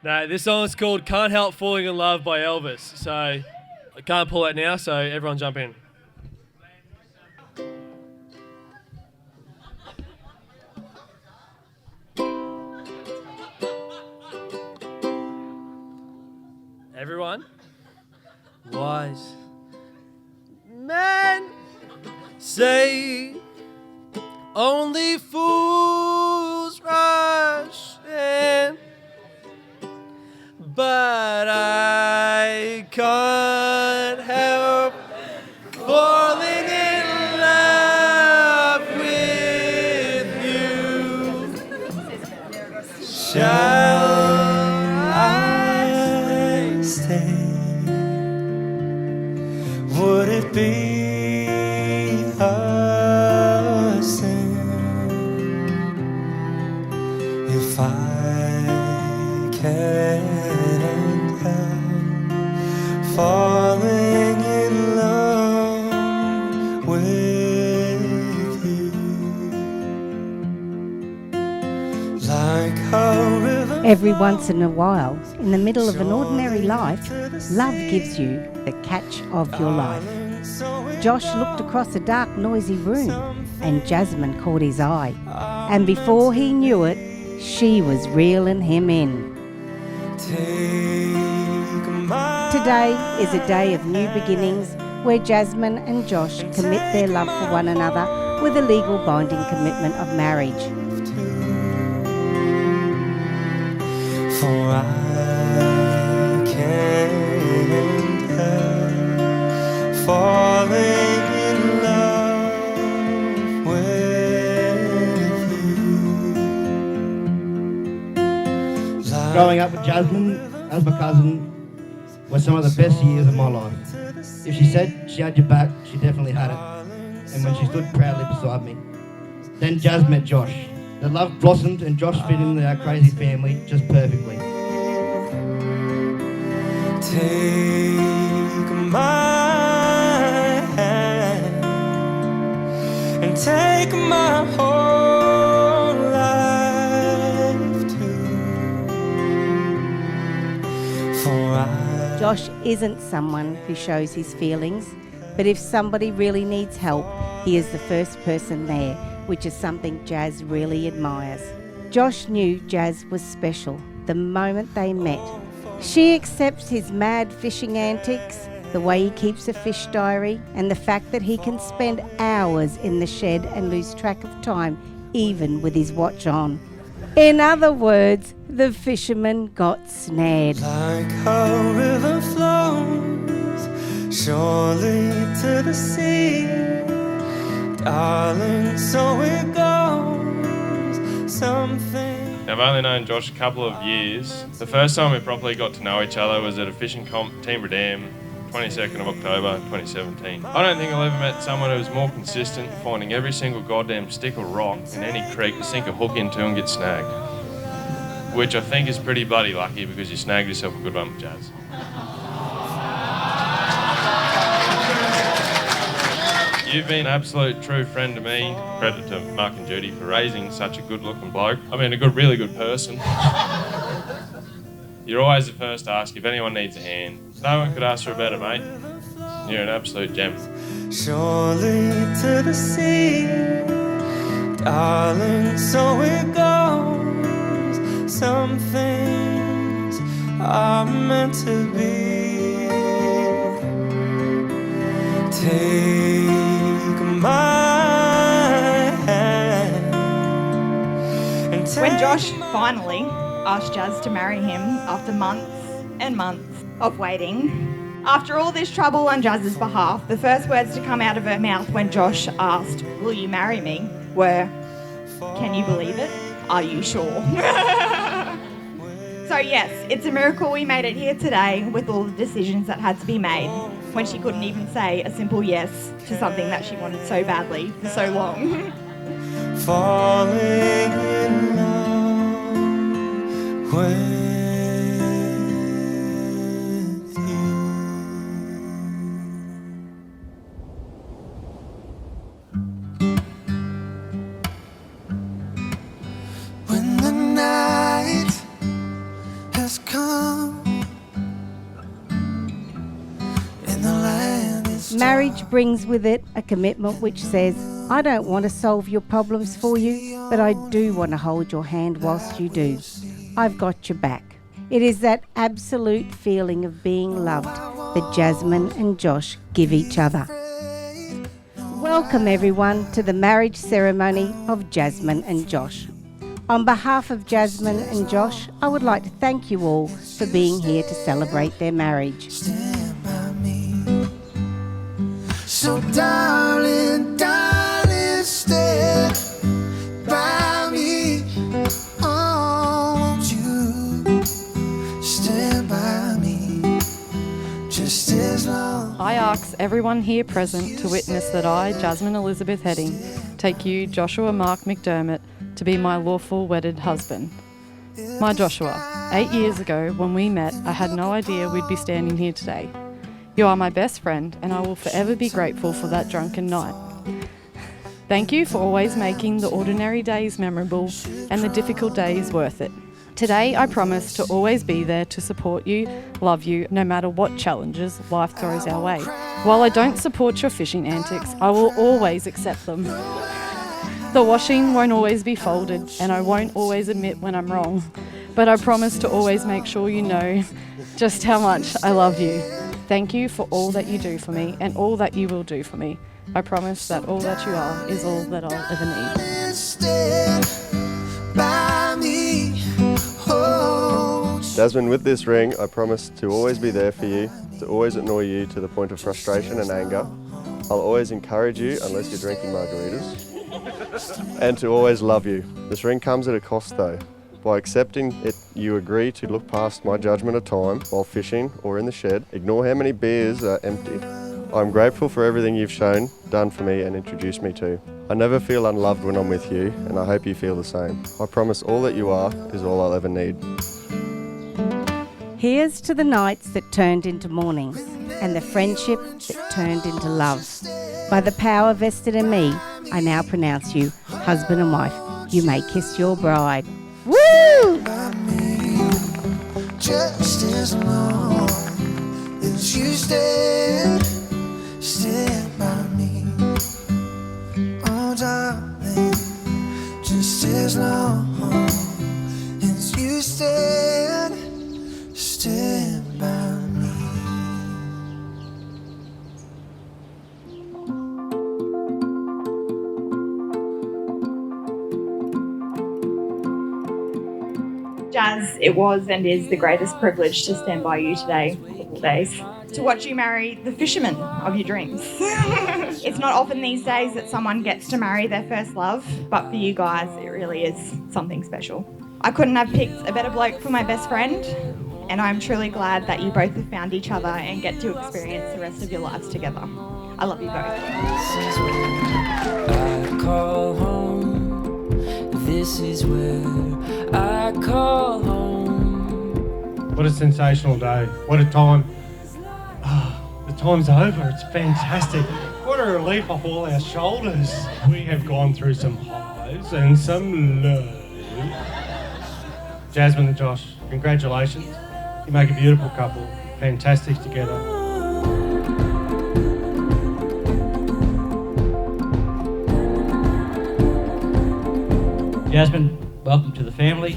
No, this song is called Can't Help Falling in Love by Elvis. So I can't pull it now, so everyone jump in. Everyone? Wise men say only fools rush in, but I can't help falling in love with you. Shall I stay? Would it be a sin if I can't help falling in love with you? Like a river. Every once in a while, in the middle of an ordinary life, love gives you the catch of your life. Josh looked across a dark, noisy room, and Jasmine caught his eye. And before he knew it, she was reeling him in. Today is a day of new beginnings, where Jasmine and Josh commit their love for one another with a legal binding commitment of marriage. For I can't help falling in love with you. Growing up with Jasmine as my cousin was some of the best years of my life. If she said she had your back, she definitely had it. And when she stood proudly beside me. Then Jazz met Josh. The love blossomed and Josh fit into our crazy family just perfectly. Take my hand and take my whole life too. For I Josh isn't someone who shows his feelings, but if somebody really needs help, he is the first person there, which is something Jazz really admires. Josh knew Jazz was special the moment they met. She accepts his mad fishing antics, the way he keeps a fish diary, and the fact that he can spend hours in the shed and lose track of time, even with his watch on. In other words, the fisherman got snared. like a river flows surely to the sea, darling, so it goes. Something. I've only known Josh a couple of years. The first time we properly got to know each other was at a fishing comp, Teambra Dam, 22nd of October 2017. I don't think I've ever met someone who was more consistent, finding every single goddamn stick or rock in any creek to sink a hook into and get snagged. Which I think is pretty bloody lucky because you snagged yourself a good one with Jazz. You've been an absolute true friend to me. Credit to Mark and Judy for raising such a good-looking bloke. I mean, really good person. You're always the first to ask if anyone needs a hand. No one could ask for a better mate. You're an absolute gem. Surely to the sea, darling, so it goes. Some things are meant to be. Take my hand and take. When Josh finally asked Jazz to marry him after months and months of waiting, after all this trouble on Jazz's behalf, the first words to come out of her mouth when Josh asked, "Will you marry me?" were, "Can you believe it? Are you sure?" So yes, it's a miracle we made it here today with all the decisions that had to be made when she couldn't even say a simple yes to something that she wanted so badly for so long. Falling in love with you. When the night has come Marriage brings with it a commitment which says, I don't want to solve your problems for you, but I do want to hold your hand whilst you do. I've got your back. It is that absolute feeling of being loved that Jasmine and Josh give each other. Welcome everyone to the marriage ceremony of Jasmine and Josh. On behalf of Jasmine and Josh, I would like to thank you all for being here to celebrate their marriage. Stand by me. So darling, darling, stand by me. Oh, won't you stand by me just as long. I ask everyone here present to witness that I, Jasmine Elizabeth Heading, take you, Joshua Mark McDermott, to be my lawful wedded husband. My Joshua, 8 years ago when we met, I had no idea we'd be standing here today. You are my best friend and I will forever be grateful for that drunken night. Thank you for always making the ordinary days memorable and the difficult days worth it. Today I promise to always be there to support you, love you, no matter what challenges life throws our way. While I don't support your fishing antics, I will always accept them. The washing won't always be folded and I won't always admit when I'm wrong, but I promise to always make sure you know just how much I love you. Thank you for all that you do for me and all that you will do for me. I promise that all that you are is all that I'll ever need. Stand by me. Oh, Jasmine, with this ring, I promise to always be there for you, to always annoy you to the point of frustration and anger. I'll always encourage you unless you're drinking margaritas, and to always love you. This ring comes at a cost though. By accepting it, you agree to look past my judgment of time while fishing or in the shed, ignore how many beers are empty. I'm grateful for everything you've shown, done for me and introduced me to. I never feel unloved when I'm with you, and I hope you feel the same. I promise all that you are is all I'll ever need. Here's to the nights that turned into mornings and the friendship that turned into love. By the power vested in me, I now pronounce you husband and wife. You may kiss your bride. Woo! by me just as long as you stand by me. Oh, darling, just as long as you stand by me. Jazz, it was and is the greatest privilege to stand by you today, all days, to watch you marry the fisherman of your dreams. It's not often these days that someone gets to marry their first love, but for you guys, it really is something special. I couldn't have picked a better bloke for my best friend, and I'm truly glad that you both have found each other and get to experience the rest of your lives together. I love you both. I call home. This is where I call home. What a sensational day. What a time. The time's over. It's fantastic. What a relief off all our shoulders. We have gone through some highs and some lows. Jasmine and Josh, congratulations. You make a beautiful couple. Fantastic together. Jasmine, welcome to the family.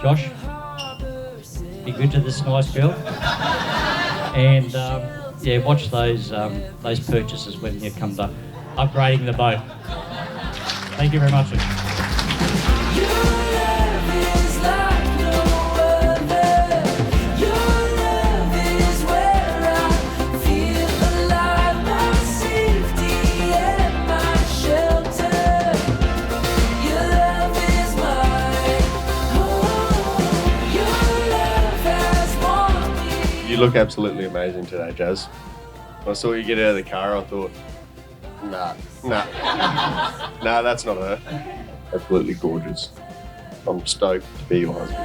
Josh, be good to this nice girl. And watch those purchases when you come to upgrading the boat. Thank you very much. You look absolutely amazing today, Jazz. When I saw you get out of the car, I thought, nah, that's not her. Absolutely gorgeous. I'm stoked to be your husband.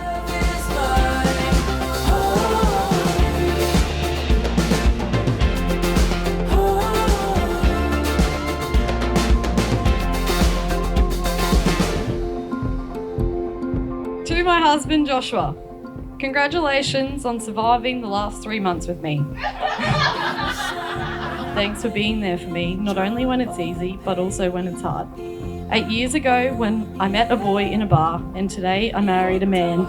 To my husband Joshua, congratulations on surviving the last 3 months with me. thanks for being there for me, not only when it's easy, but also when it's hard. 8 years ago, when I met a boy in a bar, and today I married a man.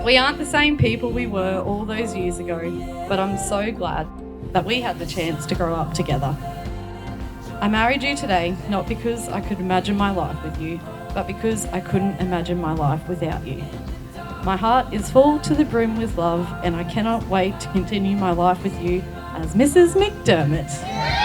We aren't the same people we were all those years ago, but I'm so glad that we had the chance to grow up together. I married you today, not because I could imagine my life with you, but because I couldn't imagine my life without you. My heart is full to the brim with love, and I cannot wait to continue my life with you as Mrs. McDermott.